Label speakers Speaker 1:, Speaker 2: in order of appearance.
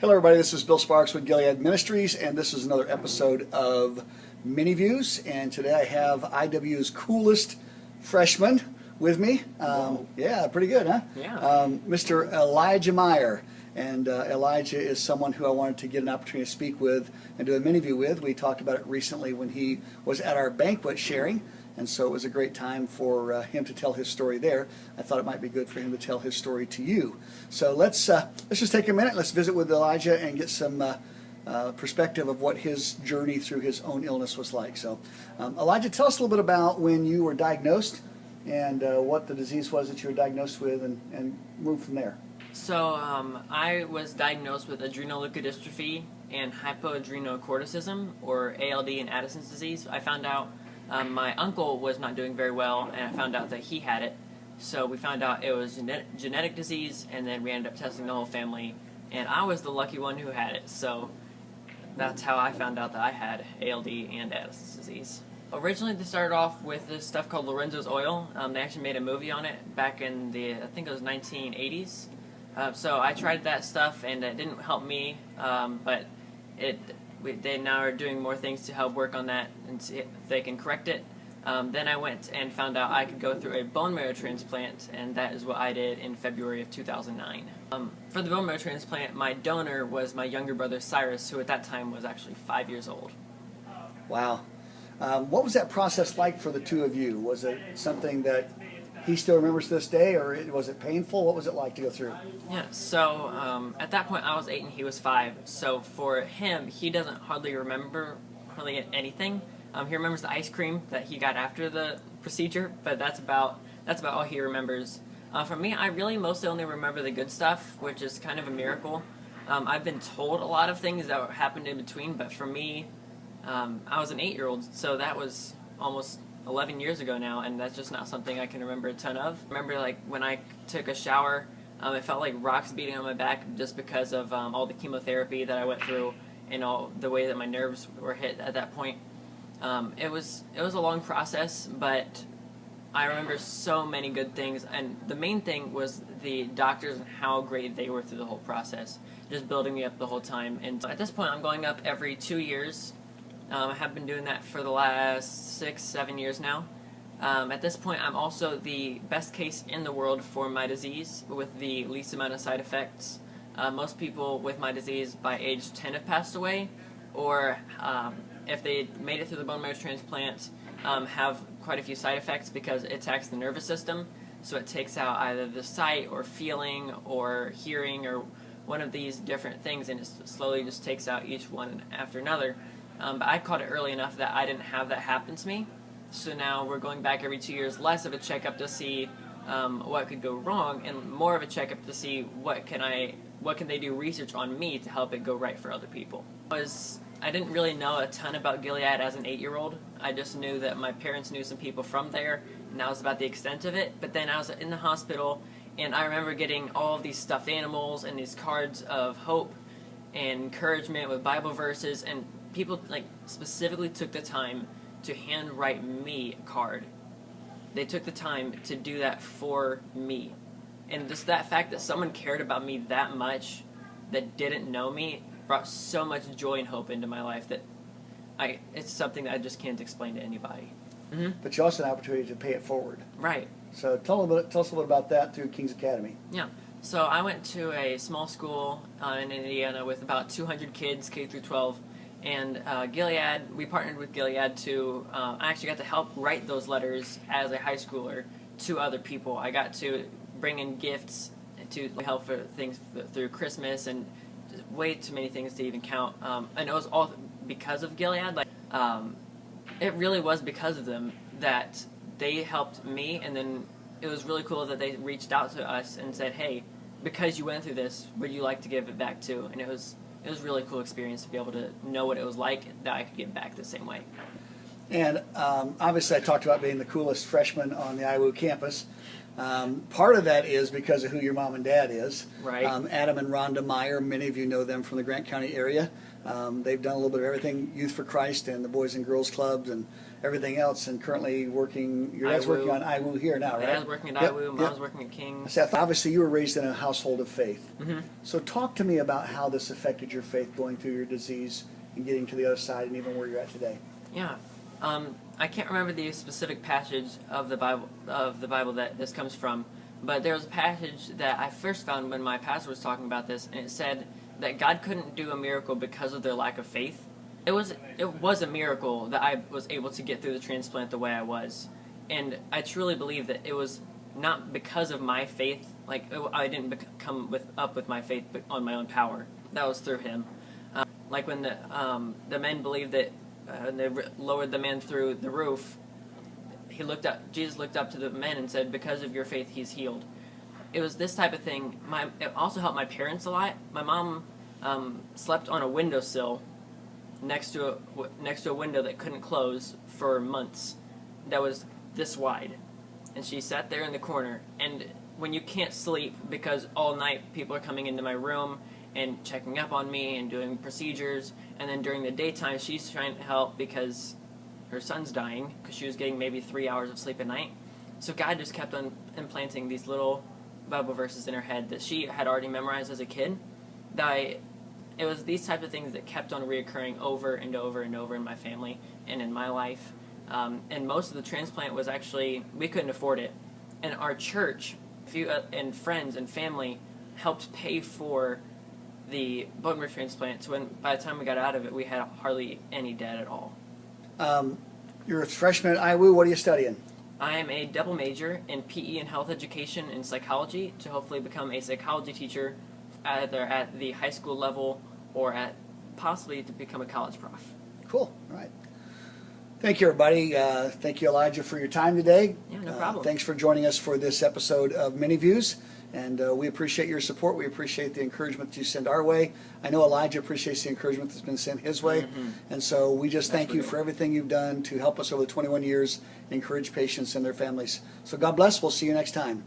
Speaker 1: Hello everybody, this is Bill Sparks with Gilead Ministries, and this is another episode of MiniViews, and today I have IW's coolest freshman with me. Yeah, pretty good, huh?
Speaker 2: Yeah.
Speaker 1: Mr. Elijah Meyer. And Elijah is someone who I wanted to get an opportunity to speak with and do a MiniView with. We talked about it recently when he was at our banquet sharing, and so it was a great time for him to tell his story there. I thought it might be good for him to tell his story to you. So let's just take a minute. Let's visit with Elijah and get some perspective of what his journey through his own illness was like. So Elijah, tell us a little bit about when you were diagnosed and what the disease was that you were diagnosed with, and move from there.
Speaker 2: So I was diagnosed with adrenoleukodystrophy and hypoadrenocorticism, or ALD, and Addisons Disease. I found out my uncle was not doing very well, and I found out that he had it. So we found out it was genetic disease, and then we ended up testing the whole family, and I was the lucky one who had it. So that's how I found out that I had ALD and Addisons disease. Originally, they started off with this stuff called Lorenzo's oil. They actually made a movie on it back in the, I think it was 1980s. So I tried that stuff, and it didn't help me, but they now are doing more things to help work on that and see if they can correct it. Then I went and found out I could go through a bone marrow transplant, and that is what I did in February of 2009. For the bone marrow transplant, my donor was my younger brother Cyrus, who at that time was actually 5 years old.
Speaker 1: Wow. What was that process like for the two of you? Was it something that he still remembers to this day, or was it painful? What was it like to go through?
Speaker 2: Yeah, so at that point I was 8 and he was 5, so for him, he doesn't hardly remember anything. He remembers the ice cream that he got after the procedure, but that's about all he remembers. For me, I really mostly only remember the good stuff, which is kind of a miracle. I've been told a lot of things that happened in between, but for me, I was an 8-year-old, so that was almost 11 years ago now, and that's just not something I can remember a ton of. I remember, like, when I took a shower, it felt like rocks beating on my back just because of all the chemotherapy that I went through and all the way that my nerves were hit at that point. It was a long process, but I remember so many good things, and the main thing was the doctors and how great they were through the whole process, just building me up the whole time. And at this point, I'm going up every 2 years. I have been doing that for the last 6-7 years now. At this point, I'm also the best case in the world for my disease with the least amount of side effects. Most people with my disease by age 10 have passed away, or if they made it through the bone marrow transplant, have quite a few side effects because it attacks the nervous system. So it takes out either the sight or feeling or hearing or one of these different things, and it slowly just takes out each one after another. But I caught it early enough that I didn't have that happen to me. So now we're going back every 2 years, less of a checkup to see what could go wrong, and more of a checkup to see what can they do research on me to help it go right for other people. I didn't really know a ton about Gilead as an 8-year-old. I just knew that my parents knew some people from there, and that was about the extent of it. But then I was in the hospital, and I remember getting all of these stuffed animals and these cards of hope and encouragement with Bible verses, and people specifically took the time to handwrite me a card. They took the time to do that for me. And just that fact that someone cared about me that much that didn't know me brought so much joy and hope into my life that it's something that I just can't explain to anybody. Mm-hmm.
Speaker 1: But you also had an opportunity to pay it forward.
Speaker 2: Right.
Speaker 1: So tell us a little bit about that through King's Academy.
Speaker 2: Yeah. So I went to a small school in Indiana with about 200 kids, K through 12. And Gilead, we partnered with Gilead to, I actually got to help write those letters as a high schooler to other people. I got to bring in gifts to help for things through Christmas, and just way too many things to even count. And it was all because of Gilead. It really was because of them that they helped me, and then it was really cool that they reached out to us and said, hey, because you went through this, would you like to give it back too? And it was a really cool experience to be able to know what it was like, that I could give back the same way.
Speaker 1: And obviously I talked about being the coolest freshman on the IWU campus. Part of that is because of who your mom and dad is.
Speaker 2: Right.
Speaker 1: Adam and Rhonda Meyer, many of you know them from the Grant County area. They've done a little bit of everything, Youth for Christ and the Boys and Girls Clubs and everything else, and currently working. Your dad's working on IWU here now, right?
Speaker 2: Dad's working at IWU. Mom's working at King's.
Speaker 1: Seth, obviously you were raised in a household of faith.
Speaker 2: Mm-hmm.
Speaker 1: So talk to me about how this affected your faith going through your disease and getting to the other side, and even where you're at today.
Speaker 2: Yeah. I can't remember the specific passage of the Bible that this comes from, but there was a passage that I first found when my pastor was talking about this, and it said that God couldn't do a miracle because of their lack of faith. It was a miracle that I was able to get through the transplant the way I was, and I truly believe that it was not because of my faith. Like, I didn't come up with my faith on my own power. That was through Him. Like when the men believed that they lowered the man through the roof, Jesus looked up to the men and said, "Because of your faith, he's healed." It was this type of thing. It also helped my parents a lot. My mom slept on a windowsill next to a window that couldn't close for months. That was this wide, and she sat there in the corner. And when you can't sleep because all night people are coming into my room and checking up on me and doing procedures, and then during the daytime she's trying to help because her son's dying, because she was getting maybe 3 hours of sleep a night. So God just kept on implanting these little Bible verses in her head that she had already memorized as a kid. It was these types of things that kept on reoccurring over and over and over in my family and in my life. And most of the transplant was actually, we couldn't afford it. And our church, and friends and family helped pay for the bone marrow transplant. So by the time we got out of it, we had hardly any debt at all.
Speaker 1: You're a freshman at IWU. What are you studying?
Speaker 2: I am a double major in PE and health education and psychology to hopefully become a psychology teacher either at the high school level or possibly to become a college prof.
Speaker 1: Cool. All right. Thank you, everybody. Thank you, Elijah, for your time today.
Speaker 2: Yeah, no problem.
Speaker 1: Thanks for joining us for this episode of MiniViews. And we appreciate your support. We appreciate the encouragement that you send our way. I know Elijah appreciates the encouragement that's been sent his way.
Speaker 2: Mm-hmm.
Speaker 1: And so we just thank you for everything you've done to help us over the 21 years, encourage patients and their families. So God bless. We'll see you next time.